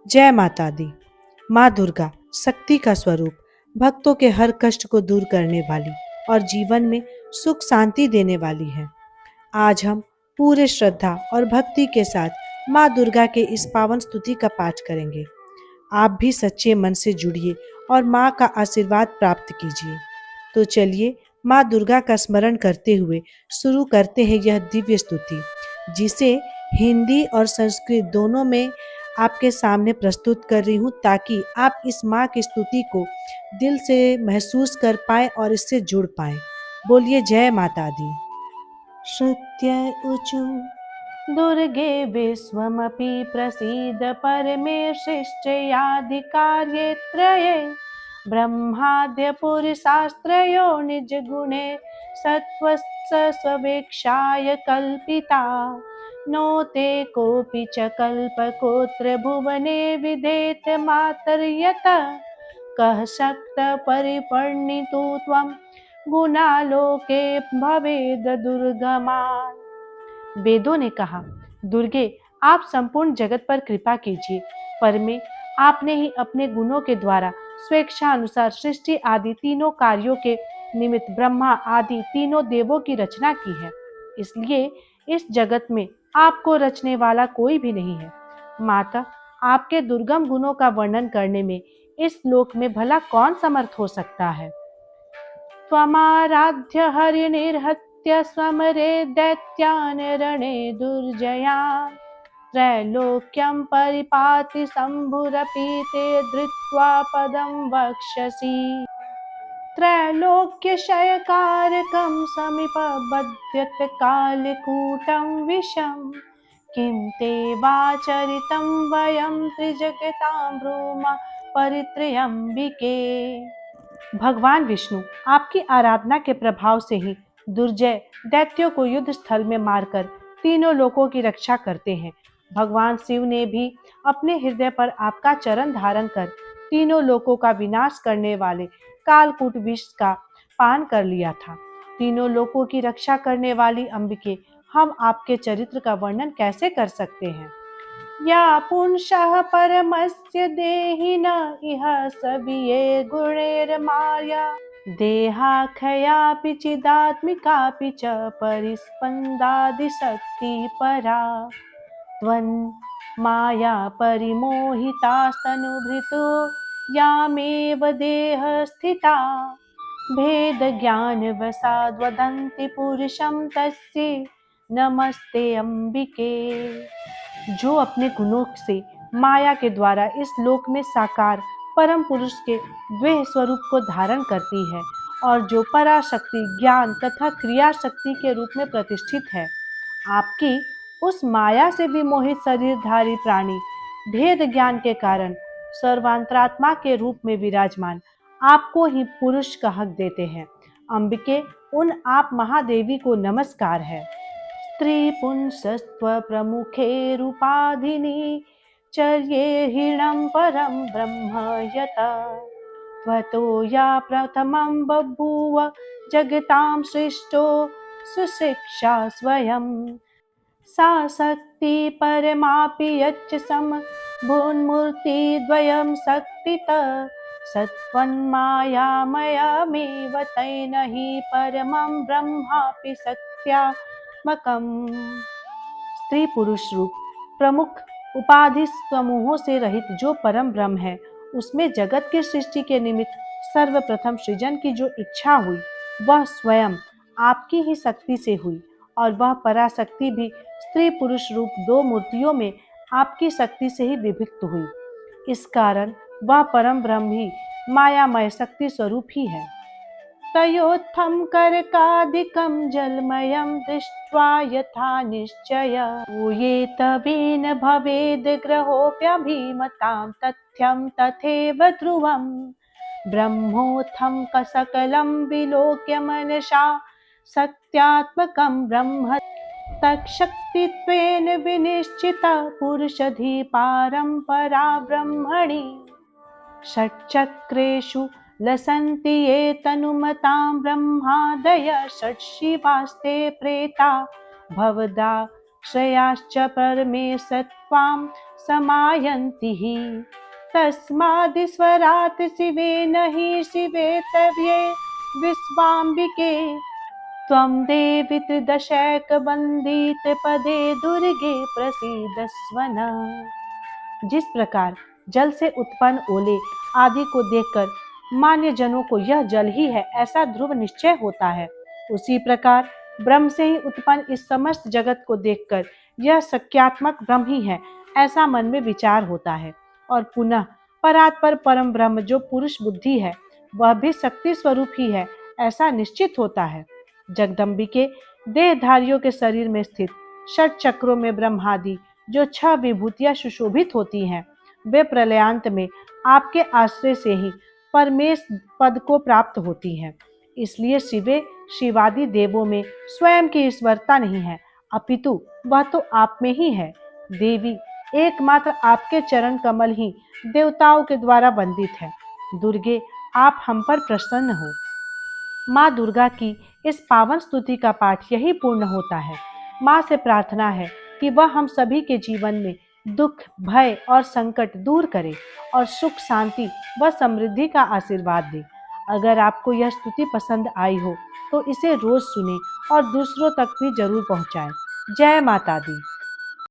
जय माता दी। माँ दुर्गा शक्ति का स्वरूप, भक्तों के हर कष्ट को दूर करने वाली और जीवन में सुख शांति देने वाली है। आज हम पूरे श्रद्धा और भक्ति के साथ माँ दुर्गा के इस पावन स्तुति का पाठ करेंगे। आप भी सच्चे मन से जुड़िए और माँ का आशीर्वाद प्राप्त कीजिए। तो चलिए माँ दुर्गा का स्मरण करते हुए शुरू करते हैं यह दिव्य स्तुति, जिसे हिंदी और संस्कृत दोनों में आपके सामने प्रस्तुत कर रही हूँ, ताकि आप इस माँ की स्तुति को दिल से महसूस कर पाएं और इससे जुड़ पाएं। बोलिए जय माता दी। श्रुत्य ऊचु दुर्गे विश्वमपि प्रसीद परमेशिष्टयाधिकार्ये त्रये ब्रह्माद्य पुरुषास्त्रयो निजगुणे सत्त्वस्य स्वेक्षाय कल्पिता नो ते कोऽपि च कल्पकोत्र भुवने विधेत मातर्यत कः शक्त परिपर्णितु त्वं गुणालोके भवेद दुर्गमान्। वेदों ने कहा, दुर्गे आप संपूर्ण जगत पर कृपा कीजिए। पर में आपने ही अपने गुणों के द्वारा स्वेच्छा अनुसार सृष्टि आदि तीनों कार्यों के निमित्त ब्रह्मा आदि तीनों देवों की रचना की है। इसलिए इस जगत में आपको रचने वाला कोई भी नहीं है। माता, आपके दुर्गम गुणों का वर्णन करने में इस लोक में भला कौन समर्थ हो सकता है। त्वमाराध्य हरिनिर्हत्य स्वमरे दैत्यान् रणे दुर्जयान् त्रैलोक्यं परिपाति शम्भुरपि ते धृत्वा पदं वक्षसि त्रैलोक्यक्षयकारकं समीपबध्यत कालकूटं विषं किं ते वाचरितं वयं त्रिजगतां ब्रूम परित्रयंबिके। भगवान विष्णु आपकी आराधना के प्रभाव से ही दुर्जय दैत्यों को युद्ध स्थल में मारकर तीनों लोकों की रक्षा करते हैं। भगवान शिव ने भी अपने हृदय पर आपका चरण धारण कर तीनों लोकों का विनाश करने वाले कालकूट विष का पान कर लिया था। तीनों लोकों की रक्षा करने वाली अंबिके, हम आपके चरित्र का वर्णन कैसे कर सकते हैं। या पुंसः परमस्य देहिन इह सविये गुणैर्माया देहाखयापि चिदात्मिकापि च परिस्पन्दादिशक्ति परा त्वन् माया परिमोहितास्तनुभृतो यामेव देह स्थिता भेद ज्ञान वसाद् वदन्ति पुरुषं तस्य नमस्ते अंबिके। जो अपने गुणों से माया के द्वारा इस लोक में साकार परम पुरुष के द्वे स्वरूप को धारण करती है और जो पराशक्ति ज्ञान तथा क्रिया शक्ति के रूप में प्रतिष्ठित है, आपकी उस माया से विमोहित शरीरधारी प्राणी भेद ज्ञान के कारण सर्वांतरात्मा के रूप में विराजमान आपको ही पुरुष का हक देते हैं। अंबिके, उन आप महादेवी को नमस्कार है। स्त्री पुंसस्त्व प्रमुखे रूपाधिनी चर्ये हीणं परम ब्रह्म यत त्वतो या प्रथमं बभूव जगतां सृष्टो सुशिक्षा स्वयं सा शक्ति परमापि यच्च भून्मूर्तिद्वयं शक्तित सत्त्वन्मायामयमेव तेन हि परमं ब्रह्मापि शक्त्यात्मकम्। स्त्री पुरुष रूप प्रमुख उपाधि समूहों से रहित जो परम ब्रह्म है, उसमें जगत की सृष्टि के निमित्त सर्वप्रथम सृजन की जो इच्छा हुई वह स्वयं आपकी ही शक्ति से हुई और वह पराशक्ति भी स्त्री पुरुष रूप दो मूर्तियों में आपकी शक्ति से ही विभक्त हुई। इस कारण वह परम ब्रह्म ही मायामय शक्ति स्वरूप ही है। तयोत्थं करकादिकं जलमयं दृष्ट्वा यथा निश्चय ये तवेन भवेद् ग्रहोऽप्यभिमतां तथ्यं तथैव ध्रुवम् ब्रह्मोत्थं सकलं विलोक्य मनसा शक्त्यात्मकं ब्रह्म तत्शक्तित्वेन विनिश्चिता पुरुषधी परम्परा ब्रह्मणि षट्चक्रेषु लसन्ति ये तनुमतां ब्रह्मादय षट्शिवास्ते प्रेता भवदा श्रेयाश्च परमे सत्त्वां समायन्ति हि तस्मादिस्वरात् शिवेन हि शिवेतव्ये विश्वाम्बिके त्वं देवि त्रिदशैकबन्दितपदे दुर्गे प्रसीदस्व नः। जिस प्रकार जल से उत्पन्न ओले आदि को देखकर मान्य जनों को यह जल ही है ऐसा ध्रुव निश्चय होता है, उसी प्रकार ब्रह्म से ही उत्पन्न इस समस्त जगत को देखकर यह सत्यात्मक ब्रह्म ही है ऐसा मन में विचार होता है। और पुनः परात्पर परम ब्रह्म जो पुरुष बुद्धि है वह भी शक्ति स्वरूप ही है ऐसा निश्चित होता है। जगदम्बिके देहधारियों के शरीर में स्थित षट चक्रों में ब्रह्मादि जो 6 विभूतियां सुशोभित होती हैं वे प्रलयांत में आपके आश्रय से ही परमेश पद को प्राप्त होती हैं। इसलिए शिवे शिवादि देवों में स्वयं की ईश्वरता नहीं है अपितु वह तो आप में ही है। देवी एकमात्र आपके चरण कमल ही देवताओं के द्वारा वंदित है। दुर्गे आप हम पर प्रसन्न हो। माँ दुर्गा की इस पावन स्तुति का पाठ यही पूर्ण होता है। माँ से प्रार्थना है कि वह हम सभी के जीवन में दुख, भय और संकट दूर करे और सुख, शांति व समृद्धि का आशीर्वाद दे। अगर आपको यह स्तुति पसंद आई हो तो इसे रोज सुने और दूसरों तक भी जरूर पहुंचाएं। जय माता दी।